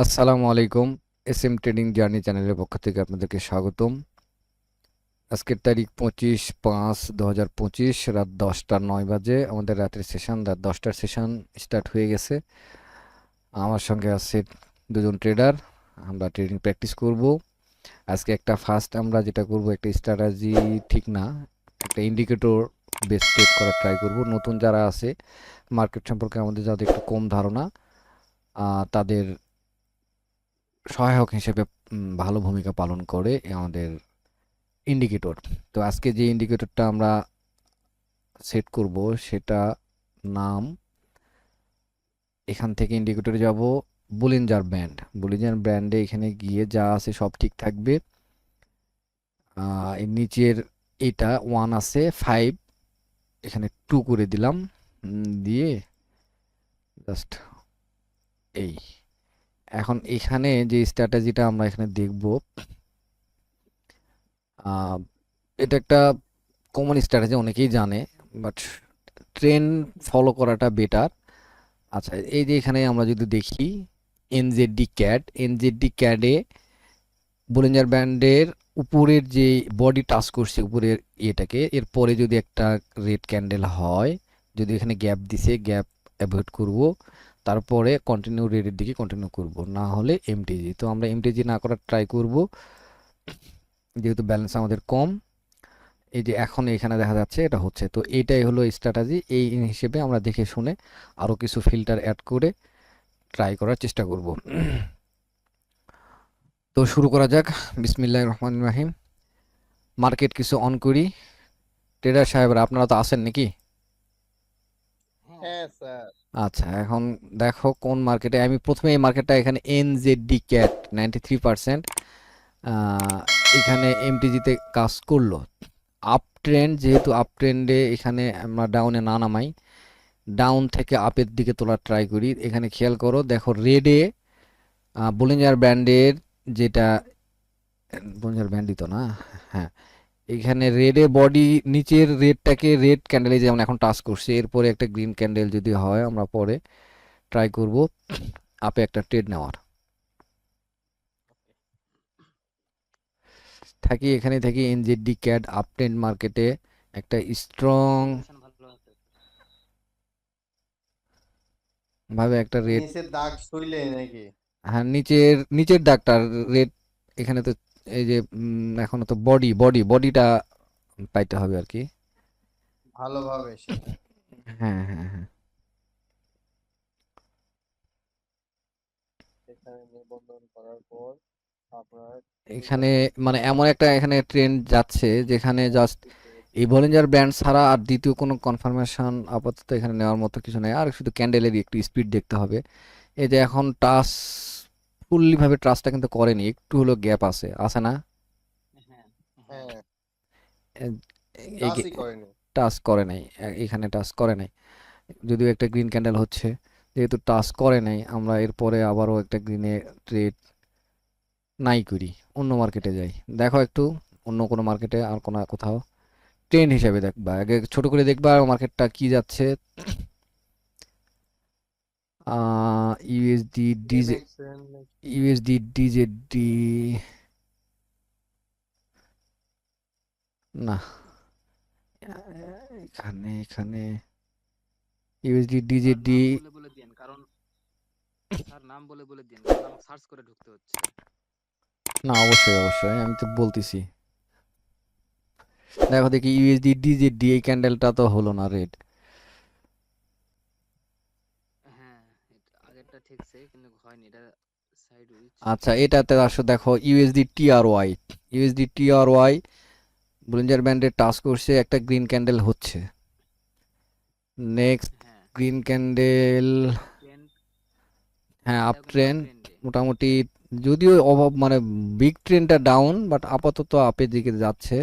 আসসালামু আলাইকুম। SM trading journey চ্যানেলের পক্ষ থেকে আপনাদেরকে স্বাগতম। আজকের তারিখ 25/5/2025 রাত 10:09 আমাদের রাতের সেশন, রাত 10টার সেশন স্টার্ট হয়ে গেছে। আমার সঙ্গে আছে দুজন ট্রেডার। আমরা ট্রেডিং প্র্যাকটিস করব। আজকে একটা ফার্স্ট আমরা যেটা করব, একটা স্ট্র্যাটেজি ঠিক না, একটা ইন্ডিকেটর বেস ট্রেড করার ট্রাই করব। নতুন যারা আছে মার্কেট সম্পর্কে আমাদের যাদের একটু কম ধারণা, তাদের সহায়ক হিসেবে ভালো ভূমিকা পালন করে আমাদের ইন্ডিকেটর। তো আজকে যে ইন্ডিকেটরটা আমরা সেট করব সেটা নাম, এখান থেকে ইন্ডিকেটরে যাব বুলিঞ্জার ব্যান্ড। বুলিঞ্জার ব্যান্ডে এখানে গিয়ে যা আছে সব ঠিক থাকবে। এর নিচের এটা 1 আছে, 5 এখানে 2 করে দিলাম। দিয়ে জাস্ট এই এখন এখানে যে স্ট্র্যাটেজিটা আমরা এখানে দেখব, এটা একটা কমন স্ট্র্যাটেজি, অনেকেই জানে, বাট ট্রেন্ড ফলো করাটা বেটার। আচ্ছা, এই যে এখানে আমরা যদি দেখি এনজেডডি ক্যাডে বোলিঞ্জার ব্যান্ডের উপরের যে বডি টাচ করছে উপরের ইয়েটাকে, এরপরে যদি একটা রেড ক্যান্ডেল হয়, যদি এখানে গ্যাপ দিছে, গ্যাপ অ্যাভয়েড করব, তারপরে কন্টিনিউ রেডের দিকে কন্টিনিউ করব, না হলে এমটিজি। তো আমরা এমটিজি না করার ট্রাই করব, যেহেতু ব্যালেন্স আমাদের কম। এই যে এখন এখানে দেখা যাচ্ছে এটা হচ্ছে, তো এইটাই হলো স্ট্র্যাটেজি। এই হিসেবে আমরা দেখে শুনে আরও কিছু ফিল্টার অ্যাড করে ট্রাই করার চেষ্টা করব। তো শুরু করা যাক। বিসমিল্লাহির রহমানির রহিম। মার্কেট কিছু অন করি। ট্রেডার সাহেবরা আপনারা তো আছেন নাকি? হ্যাঁ স্যার। আচ্ছা, এখন দেখো কোন মার্কেটে আমি প্রথমে, এই মার্কেটটা এখানে এনজেডডি ক্যাট 93%, এখানে এমটিজিতে কাজ করলো। আপ ট্রেন্ড, যেহেতু আপ ট্রেন্ডে এখানে আমরা ডাউনে না নামাই, ডাউন থেকে আপের দিকে তোলার ট্রাই করি। এখানে খেয়াল করো, দেখো রেডে বোলিঞ্জার ব্যান্ডের যেটা, বোলিঞ্জার ব্যান্ড দিত না, হ্যাঁ, এখানে রেডে বডি নিচের রেডটাকে রেড ক্যান্ডেলে যেমন এখন টাচ করছে, এরপরে একটা গ্রিন ক্যান্ডেল যদি হয় আমরা পরে ট্রাই করব আপে একটা ট্রেড নেওয়ার। থাকি এখানে থাকি এনজেডডি ক্যাড আপ ট্রেন্ড মার্কেটে একটা স্ট্রং ভাবে একটা রেড। নিচের দাগ সইলে নাকি? হ্যাঁ, নিচের নিচের দাগটা রেড। এখানে তো এই যে এখনো তো বডিটা পাইতে হবে আর কি। ভালোভাবে সেটা হ্যাঁ, হ্যাঁ, হ্যাঁ। এখানে নিবন্ধন করার পর আপনার এখানে নিবন্ধন মানে করা এমন একটা এখানে ট্রেন্ড যাচ্ছে যেখানে জাস্ট এই বলিঞ্জার ব্যান্ড ছাড়া আর দ্বিতীয় কোনো কনফার্মেশন আপাতত এখানে নেওয়ার মতো কিছু নেই, আর শুধু ক্যান্ডেলের একটু স্পিড দেখতে হবে। এই যে এখন টাচ ফুললি ভাবে ট্রাস্টটা কিন্তু করেনি, একটু হলো গ্যাপ আছে, আছে না? হ্যাঁ, এই টাচই করেনি। টাচ করে নাই, এখানে টাচ করে নাই, যদিও একটা গ্রিন ক্যান্ডেল হচ্ছে। যেহেতু টাচ করে নাই, আমরা এরপরে আবারও একটা গ্রিনে ট্রেড নাই করি, অন্য মার্কেটে যাই। দেখো একটু অন্য কোনো মার্কেটে আর কোনো কোথাও ট্রেন্ড হিসেবে দেখবা, আগে ছোট করে দেখবা মার্কেটটা কি যাচ্ছে। ইউএসডি ডিজে, দেখছেন নাকি? ইউএসডি ডিজেডি, না, এখানে এখানে ইউএসডি স্যার ডিজেডি। নাম বলে বলে দিয়েন, কারণ স্যার নাম বলে বলে দিয়েন, কারণ আমাকে সার্চ করে ঢুকতে হচ্ছে। না, অবশ্যই অবশ্যই আমি তো বলতেছি। দেখো দেখি ইউএসডি ডিজেডি, এই ক্যান্ডেলটা তো হলো না রেড। হ্যাঁ, আগেরটা ঠিকছে কিন্তু হয়নি, এটা সাইড উইচ। আচ্ছা, এটাতে আসো, দেখো ইউএসডি টিআরওয়াই, ইউএসডি টিআরওয়াই ব্রিঞ্জার ব্যান্ডে টাচ করছে, একটা গ্রিন ক্যান্ডেল হচ্ছে। নেক্সট হ্যাঁ, গ্রিন ক্যান্ডেল। আপ ট্রেন্ড, হ্যাঁ, আপ এটা কিন্তু আপ ট্রেন্ড ট্রেন্ডে। মোটামুটি, যদিও অভাব মানে বিগ ট্রেন্ডটা ডাউন, বাট আপাতত আপের দিকে যাচ্ছে।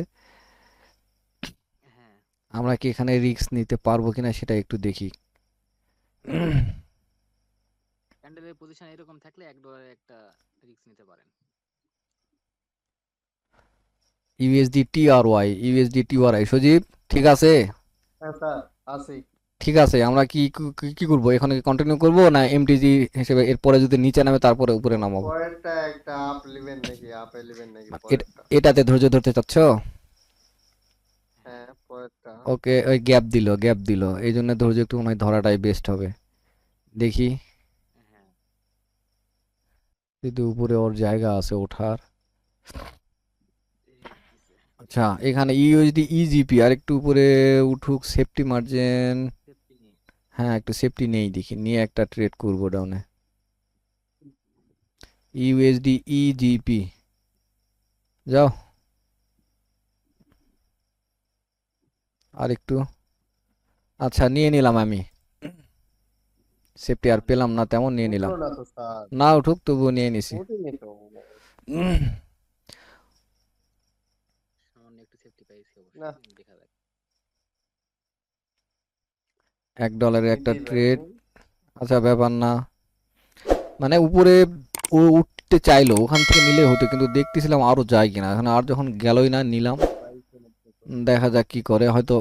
হ্যাঁ, আমরা কি এখানে রিস্ক নিতে পারবো কিনা সেটা একটু দেখি। ক্যান্ডেলের পজিশন এরকম থাকলে $1 একটা রিস্ক নিতে পারেন। ইউএসডি টিআরওয়াই, ইউএসডি টিআরওয়াই, সজীব ঠিক আছে? হ্যাঁ স্যার, আছি। ঠিক আছে, আমরা কি করব, এখানে কন্টিনিউ করব না এমটিজি হিসেবে এরপরে যদি নিচে নামে তারপরে উপরে নামাবো? পরেরটা একটা আপ নেবেন নাকি, আপে নেবেন নাকি মানে পরেরটা? এটাতে ধৈর্য ধরতে চাচ্ছ? হ্যাঁ পরেরটা। ওকে, ওই গ্যাপ দিল, এই জন্য ধৈর্য একটু মনে হয় ধরাটাই বেস্ট হবে। দেখি হ্যাঁ যদি উপরে ওর জায়গা আছে ওঠার। এই দিছে আচ্ছা, এখানে ইউএসডি ইজিপি আর একটু উপরে উঠুক, সেফটি মার্জিন। সেফটি নেই। হ্যাঁ, একটু সেফটি নেই, দেখি নিয়ে একটা ট্রেড করবো ডাউনে। ইউএসডি ইজিপি, যাও আর একটু। আচ্ছা, নিয়ে নিলাম আমি, সেফটি আর কেমন পেলাম নিলেন? না তেমন, নিয়ে নিলাম। উঠলো না তো স্যার, না উঠুক, তবুও নিয়ে নিছি। উঠিনি তো। সামান্য একটু সেফটি পাইছি না অবশ্যই, দেখা যাক। $1 একটা এটাই ট্রেড। পাইনি। আচ্ছা, ব্যাপার না, মানে উপরে ও উঠতে চাইলো, ওখান থেকে নিলে হতো, কিন্তু দেখতেছিলাম আরো যায় কিনা, এখানে আর যখন গেলই না নিলাম। পাইছে না তো। দেখা যাক কি করে, হয়তো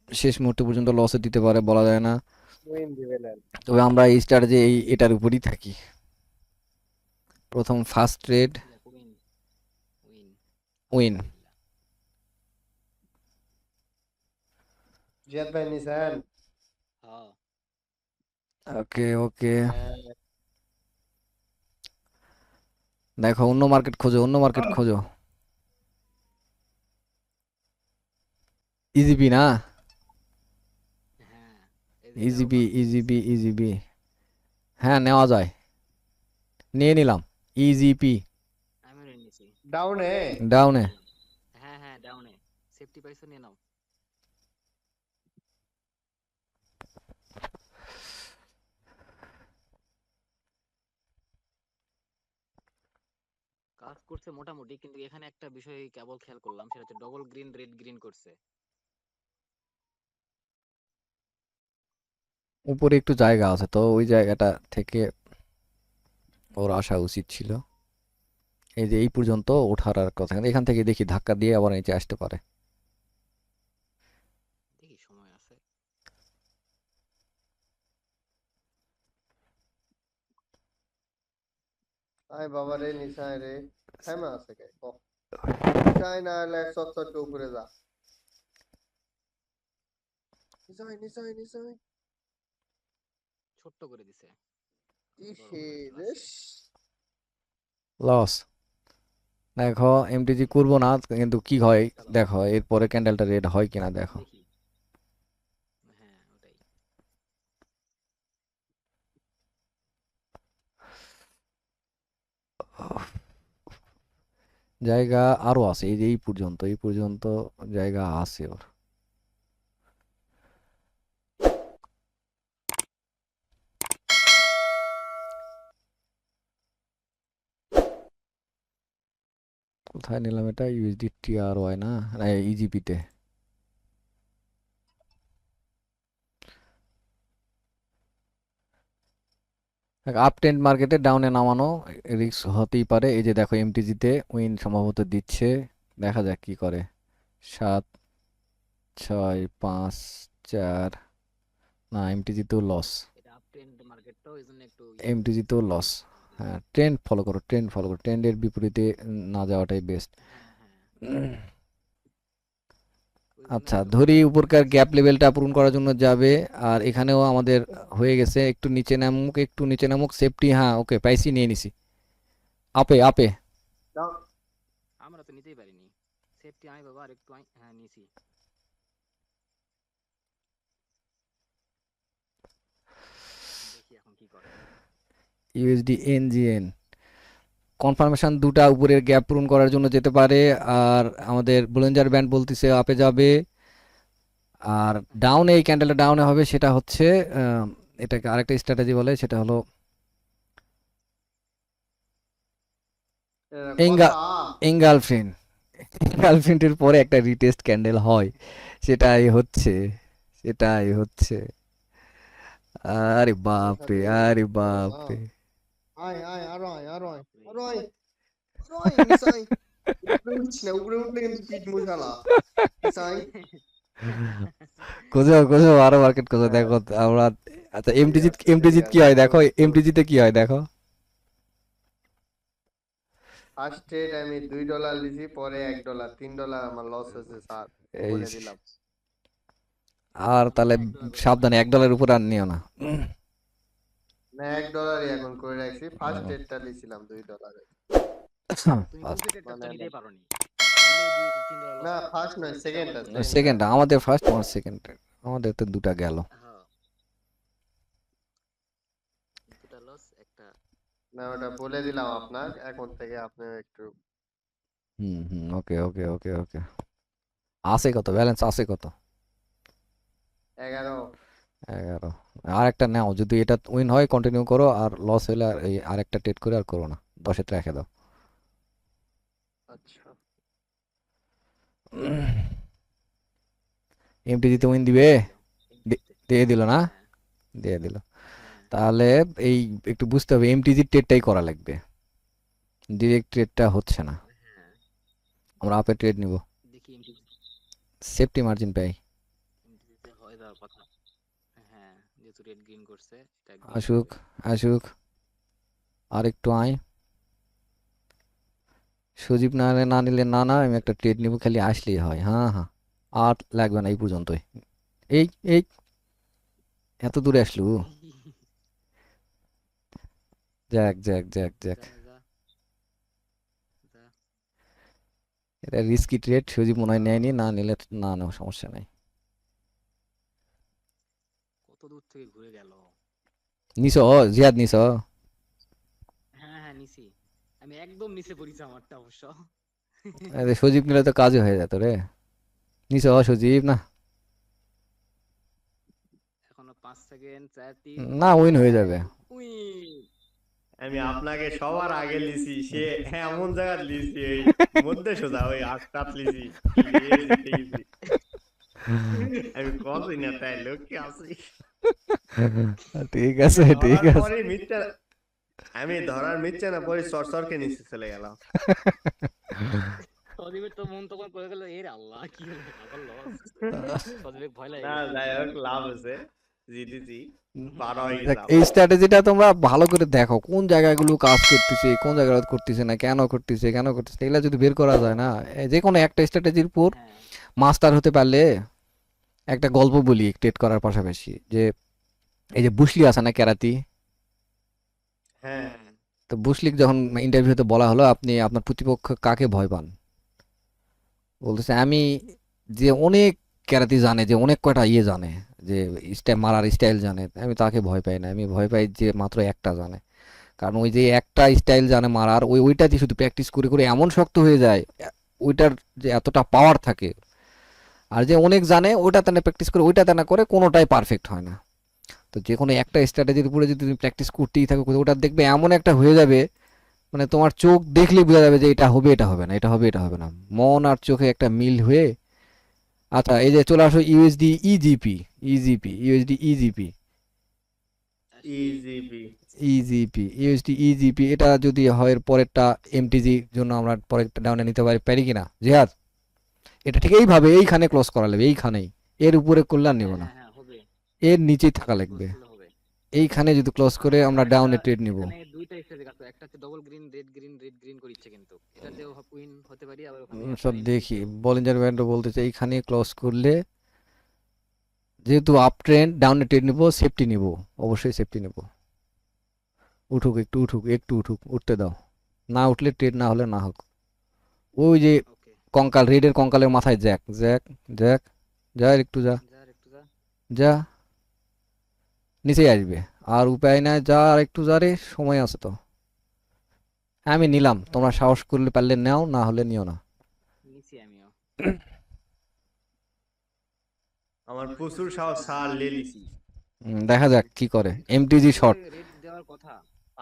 শেষ মুহূর্ত পর্যন্ত লসে দিতে পারে, বলা যায় না। উইন দিবেন। তবে আমরা এই স্টার্টে এটার উপরই থাকি। প্রথম ফার্স্ট ট্রেড যাক, উইন উইন উইন। আলহামদুলিল্লাহ। জিয়াদ ভাই নিছেন? হ্যাঁ ওকে ওকে, হ্যাঁ। দেখো অন্য মার্কেট খোঁজো, অন্য মার্কেট খোঁজো। ইজিবি না? হ্যাঁ এই যে এটাও ইজিবি ভালো চলতেছে। ইজিবি ইজিবি, হ্যাঁ নেওয়া যায়, নিয়ে নিলাম ইজিপি। আমিও নিয়ে নিছি। ডাউনে। ডাউনে? নিলাম। হ্যাঁ হ্যাঁ ডাউনে। সেফটি পাইছো, নিয়ে নাও। কাজ করছে মোটামুটি, কিন্তু এখানে একটা বিষয় কেবল খেয়াল করলাম, সেটা হচ্ছে ডবল গ্রিন রেড গ্রিন করছে। উপরে একটু জায়গা আছে তো, ওই জায়গাটা থেকে ওর আসা উচিত ছিল। এই যে এই পর্যন্ত ওঠার আর কথা, এখান থেকে দেখি ধাক্কা দিয়ে আবার নিচে আসতে পারে। দেখি সময় আছে। আয় বাবা রে, নিশায় রে। থেমে আছে কে ক? নিশায় না এলে চট উপরে যা। নিশায় নিশায় নিশায়। ছোট্ট করে দিছে, বড় ইসে করে রেস। ফেলাছে। লস। দেখো এমটিজি করবো না, কিন্তু কি হয় চলো দেখো, এরপরে ক্যান্ডেলটা রেড হয় কিনা দেখো। দেখি। হ্যাঁ ওটাই। জায়গা আরো আছে, এই যে এই পর্যন্ত জায়গা আছে ওর। কোথায় নিলাম এটা, ইউএসডি টিআরওয়াই না, না ইজিপিতে। আপ ট্রেন্ড মার্কেটে ডাউনে নামানো রিস্ক হতেই পারে। এই যে দেখো এমটিজিতে উইন সম্ভবত দিচ্ছে, দেখা যাক কি করে। 7 6 5 4, না এমটিজিতেও লস, এটা আপ ট্রেন্ড মার্কেট তো, এই জন্য একটু ইয়ে করতেছে, এমটিজিতেও লস। রিস্ক নিতেছে। হ্যাঁ, ট্রেন্ড ফলো করো, ট্রেন্ডের বিপরীতে না যাওয়াটাই বেস্ট। হ্যাঁ হ্যাঁ, ওই জন্যই আচ্ছা, একটু ধরি কনফার্ম উপরকার করতেছি। গ্যাপ লেভেলটা পূরণ করার জন্য যাবে। আর এখানেও আমাদের হয়ে গেছে, একটু নিচে নামুক, একটু নিচে নামুক, সেফটি, হ্যাঁ ওকে পাইছি, নিয়ে নিছি। আপে আপে। ডাউন। আমরা তো নিতেই পারিনি। সেফটি আই বাবা, আর একটু হ্যাঁ নিছি। দেখি এখন কি করে। ইউএসডি এনজিএন কনফার্মেশন দুটা উপরের গ্যাপ পূরণ করার জন্য যেতে পারে। আর আমাদের বোলিঞ্জার ব্যান্ড বলতেছে আপে যাবে। আর হ্যাঁ ডাউনে, এই ক্যান্ডেলটা ডাউনে হবে, সেটা হচ্ছে এটাকে আরেকটা স্ট্র্যাটেজি বলে, সেটা হলো এঙ্গা কথা। এঙ্গালফ্রেন্ড। এঙ্গালফ্রেন্ডের পরে একটা রিটেস্ট ক্যান্ডেল হয়, সেটাই হচ্ছে, সেটাই হচ্ছে। আরে দেখা বাপরে, দেই। আরে আল্লাহ। বাপরে। আয় আয় আরো আয় আরো আয় বাপরে। আরো আয় আরো আয় নিশাই। উপরে উঠছি না, উপরে উঠলে কিন্তু পিট মুশালা। নিশাই খোঁজো খোঁজো আরো মার্কেট খোঁজো, হ্যাঁ দেখো আমরা। আচ্ছা ঠিক এমটিজি, আছে ঠিক এমটিজি কি আছে হয় দেখো, খুঁজতেছি। এমটিজিতে কি হয় দেখো। ফার্স্ট ট্রেড আমি $2 লিছি, পরে $1, $3 আমার লস হয়েছে স্যার, এই বলে দিলাম। আর তাহলে আমরা $1 করে সাবধানে, রাখছি। $1 উপর আর নিও না। না $1 এখন করে রাখছি, ফার্স্ট ট্রেডটা লিছিলাম $2। তুমি ফার্স্ট, প্রফিটের টা তো মানে নিতেই পারোনি, নিলে $2-3 লস না খাইতে। ফার্স্ট নয়, সেকেন্ডটা সেকেন্ড, সেকেন্ডটা। আমাদের ফার্স্ট আমার সেকেন্ড, আমাদের তো দুটা গেল। হ্যাঁ, দুটা লস একটা। না ওটা বলে দিলাম আপনার, এখন থেকে আপনি একটু। হুম হুম, ওকে ওকে ওকে ওকে। আছে কত ব্যালেন্স, আছে কত? 11। 11। আর একটা নাও, যদি এটা উইন হয় কন্টিনিউ করো, আর লস হলে আর এই আরেকটা ট্রেড করে আর করো না, 10-এ রেখে দাও। আচ্ছা এমটিজিতে উইন দিবে? দিয়ে দিল এমটিতে। দিয়ে দিল না? হ্যাঁ দিয়ে দিল। হ্যাঁ তাহলে এই একটু বুঝতে হবে, এমটিজির ট্রেডটাই করা লাগবে, ডিরেক্ট ট্রেডটা হচ্ছে না। হ্যাঁ, আমরা আপে ট্রেড নিব, দেখি এমটিতে, সেফটি মার্জিন পাই। এমটিতে হয়ে যাওয়ার কথা। হ্যাঁ, যেহেতু রেড গ্রিন করছে, এটা গ্রিন আসুক, হবে। আসুক, আর একটু আয়। সজীব না না নিলে না না, আমি একটা ট্রেড নিব, খালি আসলেই হয়। হ্যাঁ হ্যাঁ, আর লাগবে না এই পর্যন্তই। এই এই এত দূরে আসলু। যাক যাক যাক যাক, যা যা যা। এটা রিস্কি ট্রেড, সজীব মনে হয় নেয়নি, না নিলে না না, সমস্যা নাই। কত দূর থেকে ঘুরে গেল। নিছ, জিয়াদ নিছ। হ্যাঁ হ্যাঁ নিছি, আমি একদম নিচে পড়েছি আমারটা অবশ্য। আরে সজীব নিলে তো কাজই হয়ে যেত রে। নিছ সজীব না? এখনো 5 সেকেন্ড, 4 3 না, 2 উইন হয়ে 1 যাবে। উইন। আমি আপনাকে সবার আগে লিছি, সে এমন জায়গা লিছি এই মধ্যে সোজা ওই আটটা লিছি, লিয়ে জিতে গেছি। আমি কতই না তাই লোককে আছি। ঠিক আমি আছে ঠিক ধরার আছে। পরে মিথ্যা, আমি ধরার মিথ্যা না পরে সরসরকে নিচে চলে গেলাম। সজীবের তো মন তখন পড়ে গেল, এর আল্লাহ কি হলো, আবার লস। সজীবের ভয় লাগে না গেছে। যাই হোক লাভ হয়েছে, জিতেছি, 12 হয়ে দেখ, গেলাম। এই স্ট্র্যাটেজিটা তোমরা ভালো করে দেখো, কোন জায়গাগুলো কাজ করতেছে, কোন জায়গাগুলো করতেছে না, কেন করতেছে কেন করতেছে, এগুলা যদি বের করা যায় না, যে কোনো একটা স্ট্র্যাটেজির উপর হ্যাঁ মাস্টার হতে পারলে। একটা গল্প বলি ট্রেড করার পাশাপাশি, যে এই যে বুশলি আছে না, কেরাতি। হ্যাঁ তো বুশলিক যখন ইন্টারভিউতে বলা হলো আপনি আপনার প্রতিপক্ষ কাকে ভয় পান, বলতেছে আমি, যে অনেক ক্যারাতি জানে, যে অনেক কয়টা ইয়ে জানে, যে স্টাইল মারার স্টাইল জানে, আমি তাকে ভয় পাই না, আমি ভয় পাই যে মাত্র একটা জানে। কারণ ওই যে একটা স্টাইল জানে মারার, ওইটা দিয়ে শুধু প্র্যাকটিস করে করে এমন শক্ত হয়ে যায়, ওইটার যে এতটা পাওয়ার থাকে। আর যে অনেক জানে ওইটা তেনা প্র্যাকটিস করে, ওইটা তেনা করে, কোনোটাই পারফেক্ট হয় না। তো যে কোনো একটা স্ট্র্যাটেজির উপরে যদি তুমি প্র্যাকটিস করতেই থাকো, ওটা দেখবে এমন একটা হয়ে যাবে, মানে তোমার চোখ দেখলেই বোঝা যাবে যে এটা হবে এটা হবে না, এটা হবে এটা হবে না, মন আর চোখে একটা মিল হয়ে। আচ্ছা এই যে চলে আসো USD e-GP, e-GP USD e-GP, আসি। ইজিপি। ইজিপি ইউএসডি ইজিপি, এটা যদি হয় এর পরেরটা এমটিজি জন্য আমরা পরেরটা ডাউনে নিতে পারি, পারি কিনা জিহাদ? এটা ঠিক এইভাবে এইখানে ক্লোজ করা লাগবে, এইখানেই, এর উপরে করলে আর নিব হ্যাঁ না, হ্যাঁ হ্যাঁ হবে। এর নিচেই থাকা এখানে ক্লোজ লাগবে। করলে হবে। এইখানে যদি ক্লোজ করে আমরা আরেকটা, ডাউনে ট্রেড নিব। এখানে দুইটা স্টেজ আছে, একটা হচ্ছে double green red green red green করিচ্ছে, কিন্তু এটাতেও উইন হতে পারি, আবার ওখানে সব হারতে দেখি, পারি। বলিঞ্জার ব্যান্ডও বলতেছে এইখানে ক্লোজ করলে, যেহেতু আপ ট্রেন্ড, ডাউনে ট্রেড নিব, সেফটি নিব, অবশ্যই সেফটি নিব। উঠুক একটু, উঠুক একটু, উঠুক, উঠতে দাও, না উঠলে ট্রেড, না হলে না হোক। ওই যে ওকে, কঙ্কাল, রেডের কঙ্কালের মাথায় জ্যাক জ্যাক জ্যাক, যা একটু যা, যা আর একটু যা। যা, নিচেই আসবে। আর উপায় নাই, যা আর একটু যা রে, সময় আছে তো। আমি নিলাম, তোমরা সাহস করলে পারলে নাও, না হলে নিও না। নিছি আমিও। আমার প্রচুর সাহস, সার লেলিছি। দেখা যাক কি করে এখানে তো এমটিজি উপরে শট। রেড দেওয়ার কথা।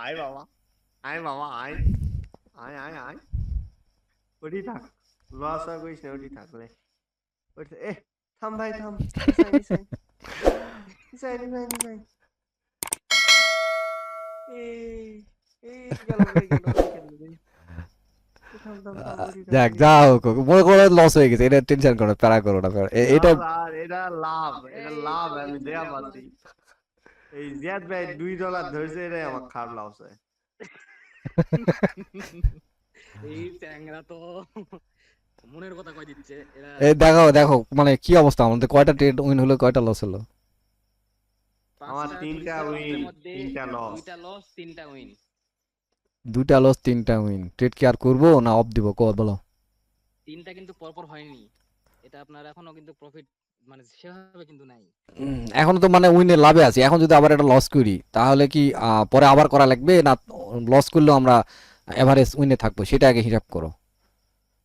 আয় বাবা, আয় বাবা, আয় আয় আয় আয়, ওটি থাক, লস আর করিস না, ওটি থাকলে ওটি এ, থাম ভাই থাম, নিসাই নিসাই নিসাই নিসাই নিসাই, এই এই গেল রে গেল রে গেল রে, থাম থাম থাম, ওটি যাক যা হোক হোক। মনে করো লস হয়ে গেছে, এটা টেনশন করো, প্যারা করো না, এটা আর এটা লাভ, এটা লাভ আমি দেয়া পাচ্ছি। এই জিয়াদ ভাই $2 ধরছে, এটাই আমার খারাপ লাগছে। এই চ্যাংরা তো মনের কথা কই দিচ্ছে এরা। এই দেখো দেখো মানে কি অবস্থা, আমাদের কয়টা ট্রেড উইন হলো, কয়টা লস হলো? আমার 3টা উইন, মধ্যে 3টা লস। 2টা লস 3টা উইন। 2টা লস 3টা উইন। ট্রেড কি আর করবো না অফ দিব, বলো? 3টা কিন্তু পরপর হয়নি, এটা আপনার এখনো কিন্তু প্রফিট মানে সেভাবে কিন্তু নাই। এখনো তো মানে উইনে লাভে আছি, এখন যদি আবার একটা লস করি তাহলে কি পরে আবার করা লাগবে না? লস করলেও আমরা এভারেজ উইনে থাকবো, সেটা আগে হিসাব করো।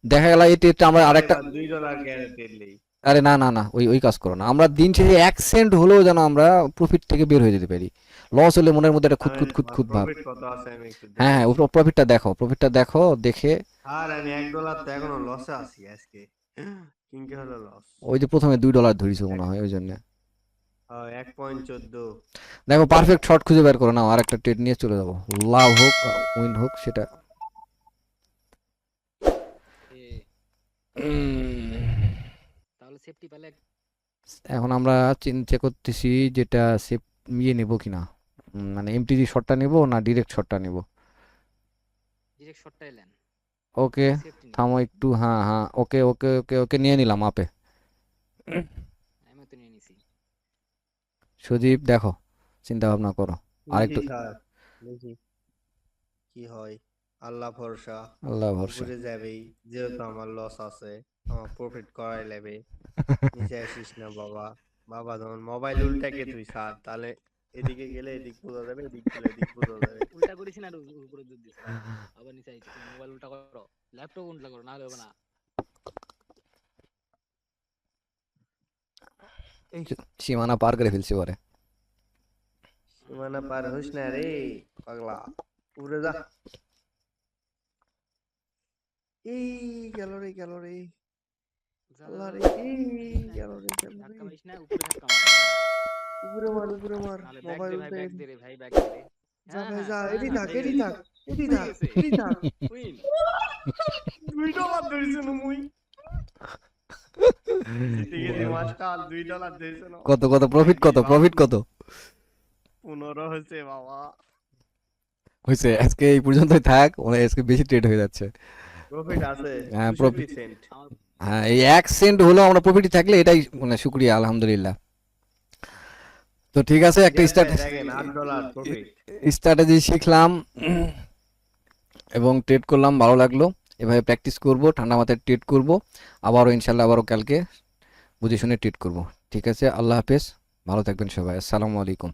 দেখা গেল এই ট্রেডটা আমরা আরেকটা, $2 গ্যারান্টি নেই। আরে না না না, ওই ওই কাজ করো না। আমরা দিন শেষে 1 সেন্ট হলেও যেন আমরা প্রফিট থেকে বের হয়ে যেতে পারি। লস হলে মনের মধ্যে একটা খুঁত খুঁত খুঁত খুঁত ভাব। প্রফিট কত আছে আমি একটু হ্যাঁ দেখি। হ্যাঁ, প্রফিটটা দেখো, প্রফিটটা দেখো, দেখে আর আমি $1 তো এখনো লসে আছি আজকে। কিংকে হলো লস। ওই যে প্রথমে $2 ধরিছো মনে হয়, ওই জন্য। 1.14। দেখো পারফেক্ট শর্ট খুঁজে বের করো না, আর একটা ট্রেড নিয়ে চলে যাবো, লাভ হোক উইন হোক সেটা। তাহলে সেফটি পেলে এখন আমরা চিন্তা করতেছি যেটা সেফ ইয়ে নেবো কিনা, মানে এমটিজি শটটা নেবো না ডিরেক্ট শটটা নেবো। ডিরেক্ট শটটা এলেন, ওকে সেফটি নেই। থামো একটু, হ্যাঁ হ্যাঁ, ওকে ওকে ওকে ওকে নিয়ে নিলাম আপে। আমিও তো নিয়ে নিছি। সুদীপ দেখো, চিন্তা ভাবনা করো আরেকটু। দেখি কি হয়। আল্লাহ ভরসা, আল্লাহ ভরসা। উপরে যাবেই, যেহেতু আমার লস আছে, আমার প্রফিট করাই লাগবে। নিচে আসিস না বাবা। বাবা যখন মোবাইল উল্টাকে তুই ছাড়, তাহলে এদিকে গেলে এদিক বোঝা যাবে, এদিক গেলে এদিক বোঝা যাবে। উল্টা করিস না, আর উপরে দুধ দিস আবার নিচে আইছিস, মোবাইল উল্টা করো, ল্যাপটপ উল্টা করো, না হলে হবে না। সীমানা পার করে ফেলছি পরে। সীমানা পার হইস না রে পাগলা, উড়ে যা। এই গেল রে, গেল রে, আল্লাহ রে, এই গেল রে, গেল রে। ধাক্কা মারিস না, উপরে ধাক্কা মার, উপরে মার, উপরে মার, নাহলে ব্যাক মোবাইল দে ভাই, উল্টে। ব্যাক দে রে ভাই, ব্যাক দে রে। যা হ্যাঁ ভাই হ্যাঁ যা, হ্যাঁ এডি হ্যাঁ, থাক, হয়ে এডি গেছে, থাক, এডি হয়ে থাক, গেছে, এডি থাক। উইন। $2 ধরেছে না মুই। জিতে গেছি মাস্টার, $2 ধরেছে না। কত কত প্রফিট, কত প্রফিট, কত 15 হয়েছে বাবা। হয়েছে? আজকে এই পর্যন্তই থাক, মানে আজকে বেশি ট্রেড হয়ে যাচ্ছে। প্রফিট আছে হ্যাঁ 62 প্রফিট, সেন্ট। আমার হ্যাঁ এই 1 সেন্ট হলেও আমরা প্রফিট থাকলে এটাই মানে শুক্রিয়া, আলহামদুলিল্লাহ। তো ঠিক আছে, একটা দেখেন $8 প্রফিট। স্ট্র্যাটেজি শিখলাম এবং ট্রেড করলাম, ভালো লাগলো। এভাবে প্র্যাকটিস করব, ঠান্ডা মাথায় ট্রেড করব, আবারও ইনশাল্লাহ আবারও কালকে বুঝে শুনে ট্রেড করব। ঠিক আছে, আল্লাহ হাফেজ, ভালো থাকবেন সবাই, আসসালামু আলাইকুম।